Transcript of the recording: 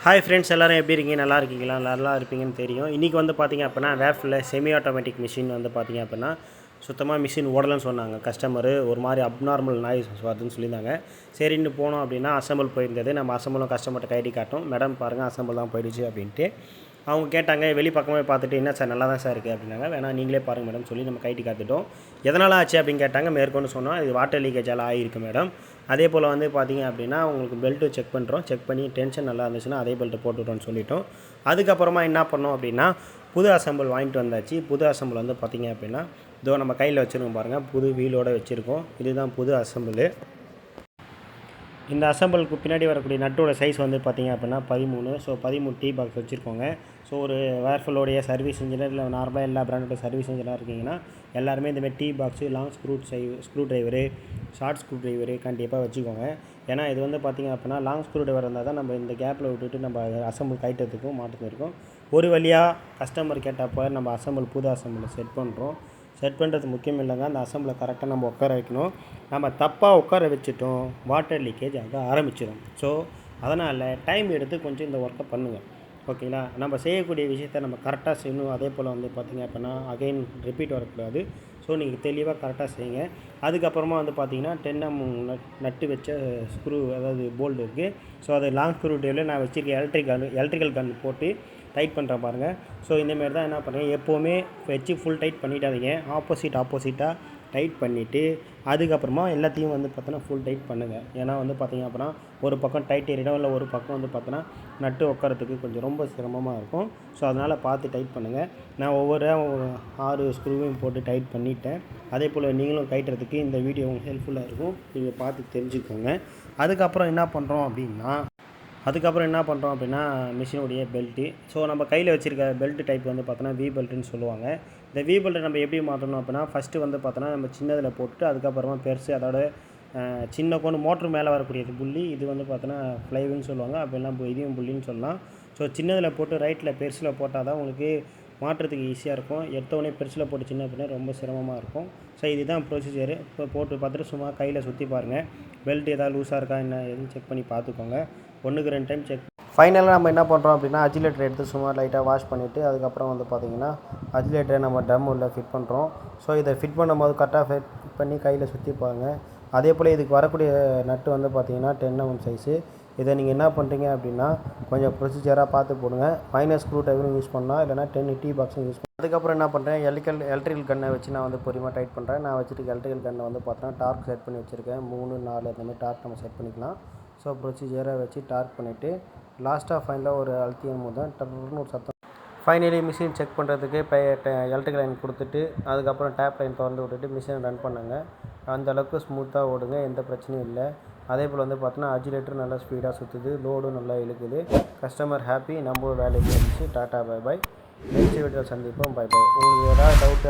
Hi friends, எல்லோரும் எப்படி இருக்கீங்க? நல்லா இருக்கீங்களா? நல்லா இருப்பீங்கன்னு தெரியும். இன்றைக்கி வந்து பார்த்திங்க அப்படின்னா வேஃபில் செமி ஆட்டோமேட்டிக் மிஷின் வந்து பார்த்திங்க அப்படின்னா சுத்தமாக மிஷின் ஓடலைன்னு சொன்னாங்க. கஸ்டமரு ஒரு மாதிரி அப்நார்மல் நாய்ஸ் வருதுன்னு சொல்லியிருந்தாங்க. சரின்னு போனோம் அப்படின்னா அசம்பிள் போயிருந்தது. நம்ம அசம்பிளும் கஸ்டமர்கிட்ட கைடி காட்டும். மேடம் பாருங்கள், அசம்பிள் தான் போயிடுச்சு அப்படின்ட்டு அவங்க கேட்டாங்க. வெளி பக்கமே பார்த்துட்டு என்ன சார் நல்லா தான் சார் இருக்குது அப்படின்னாங்க. வேணா நீங்களே பாருங்கள் மேடம் சொல்லி நம்ம கைட்டி காத்துட்டோம். எதனால் ஆச்சு அப்படின்னு கேட்டாங்க. மேற்கொண்டு சொன்னோம், இது வாட்டர் லீக்கேஜால் ஆகிருக்கு மேடம். அதே போல் வந்து பார்த்திங்க அப்படின்னா உங்களுக்கு பெல்ட்டு செக் பண்ணுறோம். செக் பண்ணி டென்ஷன் நல்லா இருந்துச்சுன்னா அதே பெல்ட்டு போட்டுவிட்டோன்னு சொல்லிட்டோம். அதுக்கப்புறமா என்ன பண்ணோம் அப்படின்னா புது அசம்பிள் வாங்கிட்டு வந்தாச்சு. புது அசம்பிள் வந்து பார்த்திங்க அப்படின்னா இதோ நம்ம கையில் வச்சுருக்கோம் பாருங்கள். புது வீலோடு வச்சுருக்கோம். இதுதான் புது அசம்பிள். இந்த அசம்பிளுக்கு பின்னாடி வரக்கூடிய நட்டோட சைஸ் வந்து பார்த்திங்க அப்படின்னா 13. ஸோ 13 டீ பாக்ஸ் வச்சுருக்கோங்க. ஸோ ஒரு வேர்ஃபுல்லோடைய சர்வீஸ் இன்ஜினியர் இல்லை நார்மலாக எல்லா பிராண்டோட சர்வீஸ் இன்ஜினியராக இருக்கீங்கன்னா எல்லாருமே இந்தமாதிரி tea box, long screw driver, short screw driver கண்டிப்பாக வச்சுக்கோங்க. ஏன்னா இது வந்து பார்த்திங்க அப்படின்னா லாங் ஸ்க்ரூ ட்ரைவர் இருந்தால் தான் நம்ம இந்த கேப்பில் விட்டுட்டு நம்ம அசம்பிள் கைட்டத்துக்கும் மாட்டுறதுக்கும் ஒரு வழியாக கஸ்டமர் கேட்டப்போ நம்ம அசம்பிள் புது அசம்பிளை செட் பண்ணுறோம். செட் பண்ணுறது முக்கியம் இல்லைங்க. அந்த அசம்பிளை கரெக்டாக நம்ம உட்கார வைக்கணும். நம்ம தப்பாக உட்கார வச்சுட்டோம் வாட்டர் லீக்கேஜ் ஆக ஆரம்பிச்சிடும். ஸோ அதனால் டைம் எடுத்து கொஞ்சம் இந்த ஒர்க்கை பண்ணுங்கள். ஓகேங்களா? நம்ம செய்யக்கூடிய விஷயத்தை நம்ம கரெக்டாக செய்யணும். அதே போல் வந்து பார்த்திங்க அப்படின்னா அகைன் ரிப்பீட் வரக்கூடாது. ஸோ நீங்கள் தெளிவாக கரெக்டாக செய்யுங்க. அதுக்கப்புறமா வந்து பார்த்திங்கன்னா 10mm நட்டு வச்ச ஸ்க்ரூ, அதாவது போல்டு இருக்குது. ஸோ அது லாங் ஸ்க்ரூ ட்ரைவில் நான் வச்சுருக்கேன். எலக்ட்ரிக்கல் கன் போட்டு டைட் பண்ணுறேன் பாருங்கள். ஸோ இந்தமாரி தான் என்ன பண்ணுறேன், எப்போவுமே வச்சு ஃபுல் டைட் பண்ணிடாதீங்க. ஆப்போசிட்டாக டைட் பண்ணிவிட்டு அதுக்கப்புறமா எல்லாத்தையும் வந்து பார்த்தோன்னா ஃபுல் டைட் பண்ணுங்கள். ஏன்னா வந்து பார்த்திங்க அப்படின்னா ஒரு பக்கம் டைட் ஏறிடும், இல்லை ஒரு பக்கம் வந்து பார்த்தோன்னா நட்டு உட்காரத்துக்கு கொஞ்சம் ரொம்ப சிரமமாக இருக்கும். ஸோ அதனால் பார்த்து டைட் பண்ணுங்கள். நான் ஒவ்வொரு 6 ஸ்க்ரூவையும் போட்டு டைட் பண்ணிட்டேன். அதே போல் நீங்களும் டைட்டுறதுக்கு இந்த வீடியோ உங்களுக்கு ஹெல்ப்ஃபுல்லாக இருக்கும். நீங்கள் பார்த்து தெரிஞ்சுக்கோங்க. அதுக்கப்புறம் என்ன பண்ணுறோம் அப்படின்னா மிஷினுடைய பெல்ட்டு. ஸோ நம்ம கையில் வச்சுருக்க பெல்ட் டைப் வந்து பார்த்தோன்னா வி பெல்ட்டுன்னு சொல்லுவாங்க. இந்த வி பெல்ட்டை நம்ம எப்படி மாற்றணும் அப்படின்னா ஃபஸ்ட்டு வந்து பார்த்தோன்னா நம்ம சின்னதில் போட்டுட்டு அதுக்கப்புறமா பெருசு, அதோட சின்ன கொண்டு மோட்ரு மேலே வரக்கூடியது புள்ளி. இது வந்து பார்த்தோன்னா ஃப்ளைவுன்னு சொல்லுவாங்க. அப்படிலாம் இதையும் புள்ளின்னு சொல்லலாம். ஸோ சின்னதில் போட்டு ரைட்டில் பெருசில் போட்டால் தான் உங்களுக்கு மாற்றுறதுக்கு ஈஸியாக இருக்கும். எடுத்தோடனே பெருசில் போட்டு சின்ன அப்படின்னா ரொம்ப சிரமமாக இருக்கும். ஸோ இதுதான் ப்ரொசீஜரு. இப்போ போட்டு பார்த்துட்டு சும்மா கையில் சுற்றி பாருங்கள். பெல்ட் எதாவது லூஸாக இருக்கா என்ன எதுவும் செக் பண்ணி பார்த்துக்கோங்க. 1க்கு 2 டைம் செக். ஃபைனலாக நம்ம என்ன பண்ணுறோம் அப்படின்னா அஜிலேட்டர் எடுத்து சும்மா லைட்டாக வாஷ் பண்ணிவிட்டு அதுக்கப்புறம் வந்து பார்த்திங்கன்னா அஜிலேட்டரை நம்ம ட்ரம் உள்ள ஃபிட் பண்ணுறோம். ஸோ இதை ஃபிட் பண்ணும்போது கரெக்டாக ஃபிட் பண்ணி கையில் சுற்றி பாருங்க. அதே போல் இதுக்கு வரக்கூடிய நட்டு வந்து பார்த்திங்கன்னா 10mm சைஸு. இதை நீங்கள் என்ன பண்ணுறீங்க அப்படின்னா கொஞ்சம் ப்ரொசீஜராக பார்த்து போடுங்க. மைனஸ் ஸ்க்ரூ ட்ரைவரும் யூஸ் பண்ணலாம், இல்லைனா 10 டீ பாக்ஸும் யூஸ் பண்ணலாம். அதுக்கப்புறம் என்ன பண்ணுறேன், எலக்ட்ரிக்கல் கன்னை வச்சு நான் வந்து பொறுமையாக டைட் பண்ணுறேன். நான் வச்சுட்டு எலக்ட்ரிக்கல் கன்னை வந்து பார்த்தோன்னா டார்க் செட் பண்ணி வச்சுருக்கேன். 3, 4 அந்தமாதிரி டார்க் நம்ம செட் பண்ணிக்கலாம். ஸோ ப்ரொசீஜராக வச்சு டார்க் பண்ணிவிட்டு லாஸ்ட்டாக ஃபைனலாக ஒரு அழுத்தியும் போது தான் டர்னு ஒரு சத்தம். ஃபைனலி மிஷின் செக் பண்ணுறதுக்கு எலக்ட்ரிக்கல் லைன் கொடுத்துட்டு அதுக்கப்புறம் டேப் லைன் திறந்து விட்டுட்டு மிஷினை ரன் பண்ணுங்க. அந்தளவுக்கு ஸ்மூத்தாக ஓடுங்க, எந்த பிரச்சனையும் இல்லை. அதே போல் வந்து பார்த்தோன்னா அஜிலேட்டர் நல்லா ஸ்பீடாக சுற்றுது, லோடும் நல்லா இழுக்குது. கஸ்டமர் ஹாப்பி, நம்ம வேலைக்கு வந்துச்சு. Tata bye bye. நெக்ஸ்ட் வீடியோவில் சந்திப்போம். Bye bye. உங்களுக்கு ஏதாவது டவுட்டு